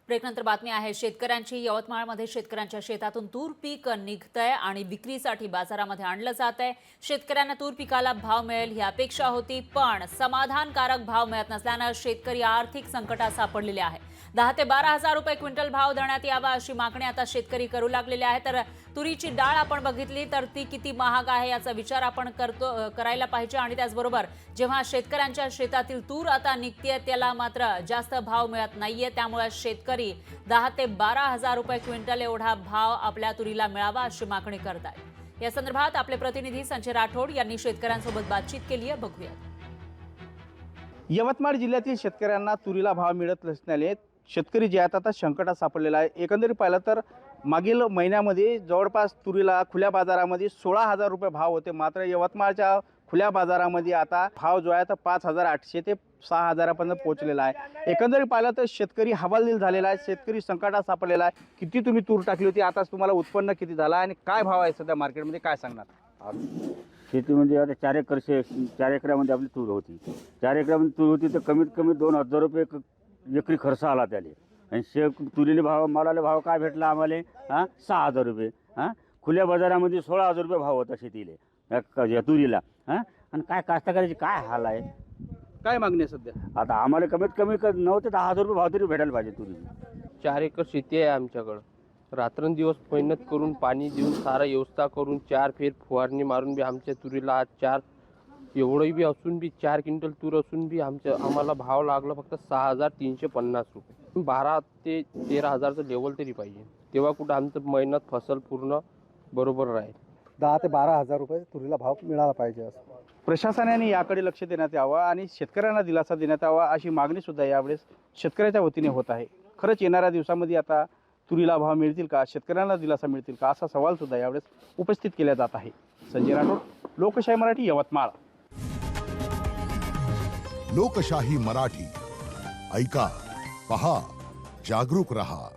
ब्रेकनंतर बातमी आहे शेतकऱ्यांची। यवतमाळमध्ये शेतकऱ्यांच्या शेतातून तूर पीक निघतंय आणि विक्रीसाठी बाजारामध्ये आणलं जातंय। शेतकऱ्यांना तूर पिकाला भाव मिळेल ही अपेक्षा होती, पण समाधानकारक भाव मिळत नसल्याने शेतकरी आर्थिक संकटात सापडलेले आहे। 10 ते 12 हजार रुपये क्विंटल भाव देण्यात यावा अशी मागणी आता शेतकरी करू लागलेले आहे। तर तुरीची डाळ आपण बघितली तर ती किती महाग आहे याचा विचार आपण करायला पाहिजे आणि त्याचबरोबर जेव्हा शेतकऱ्यांच्या शेतातील तूर आता निघते त्याला मात्र जास्त भाव मिळत नाहीये, त्यामुळे शेतकरी 10 ते 12 हजार रुपये क्विंटल एवढा भाव आपल्या तुरीला मिळावा अशी मागणी करतात। या संदर्भात आपले प्रतिनिधी संजय राठोड यांनी शेतकऱ्यांसोबत बातचीत केली आहे, बघूया। यवतमाळ जिल्ह्यातील शेतकऱ्यांना तुरीला भाव मिळत नसल्याने शेतकरी जे आता संकटात सापडलेला आहे। एकंदरीत पाहिलं तर मागील महिन्यामध्ये जवळपास तुरीला खुल्या बाजारामध्ये 16,000 रुपये भाव होते, मात्र यवतमाळच्या खुल्या बाजारामध्ये आता भाव जो आहे तर 5,800 ते 6,000 पर्यंत पोहोचलेला आहे। एकंदरीत पाहिलं तर शेतकरी हवालदिल झालेला आहे, शेतकरी संकटात सापडलेला आहे। किती तुम्ही तूर टाकली होती, आता तुम्हाला उत्पन्न किती झालं आणि काय भाव आहे सध्या मार्केटमध्ये, काय सांगणार? शेतीमध्ये आता 4 एकरामध्ये आपली तूर होती। 4 एकरामध्ये तूर होती तर कमीत कमी 2,000 रुपये एकरी खर्च आला त्याला। आणि तुरीले भाव मालाला भाव काय भेटला आम्हाला 6,000 रुपये। खुल्या बाजारामध्ये 16,000 रुपये भाव होता शेतीले या तुरीला। आणि काय कास्तकाराची काय हाल आहे, काय मागणी आहे सध्या? आता आम्हाला कमीत कमी 9 ते 10,000 रुपये भाव तरी भेटायला पाहिजे तुरीला। 4 एकर शेती आहे आमच्याकडं। रात्रंदिवस मेहनत करून पाणी देऊन सारा व्यवस्था करून 4 फेर फवारणी मारून बी आमच्या तुरीला आज 4 एवढंही बी असून बी 4 क्विंटल तूर असून बी आम्हाला भाव लागला फक्त 6,350 रुपये। 12 ते 13,000चं लेवल तरी पाहिजे, तेव्हा कुठं आमचं मेहनत फसल पूर्ण बरोबर राहील। 10 ते 12 हजार रुपये तुरीला भाव मिळाला पाहिजे असं प्रशासनाने याकडे लक्ष देण्यात यावं आणि शेतकऱ्यांना दिलासा देण्यात यावा अशी मागणी सुद्धा यावेळेस शेतकऱ्याच्या वतीने होत आहे। खरंच येणाऱ्या दिवसामध्ये आता तुरीला भाव मिळतील का, शेतकऱ्यांना दिलासा मिळतील का, असा सवाल सुद्धा यावेळेस उपस्थित केला जात आहे। संजय राठोड, लोकशाही मराठी, यवतमाळ। लोकशाही मराठी, ऐका, पहा, जागरूक रहा।